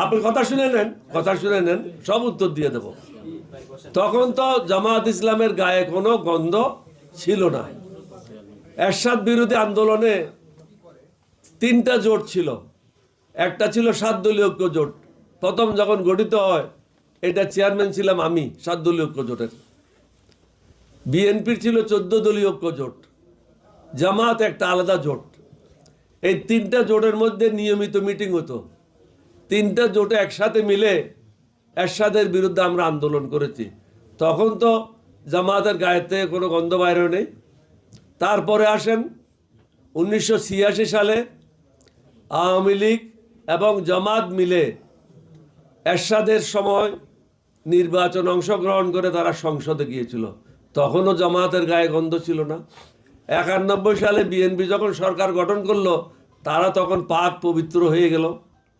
আপনি কথা শুনে নেন, সব উত্তর দিয়ে দেব। তখন তো জামাত ইসলামের গায়ে কোনো গন্ধ ছিল না। এরশাদ বিরোধী আন্দোলনে 3টা জোট ছিল। একটা ছিল 7 দলীয় ঐক্য জোট। প্রথম যখন গঠিত হয়, এটা চেয়ারম্যান ছিলাম আমি 7 দলীয় ঐক্য জোটের। বিএনপির ছিল 14 দলীয় ঐক্য জোট, জামাত একটা আলাদা জোট। এই 3টা জোটের মধ্যে নিয়মিত মিটিং হতো। 3টা জোটে একসাথে মিলে এরশাদের বিরুদ্ধে আমরা আন্দোলন করেছি। তখন তো জামাতের গায়ের থেকে কোনো গন্ধ বাইরে নেই। তারপরে আসেন 1986 সালে আওয়ামী লীগ এবং জামাত মিলে এরশাদের সময় নির্বাচন অংশগ্রহণ করে তারা সংসদে গিয়েছিল। তখনও জামাতের গায়ে গন্ধ ছিল না। 91 সালে বিএনপি যখন সরকার গঠন করলো, তারা তখন পাক পবিত্র হয়ে গেল।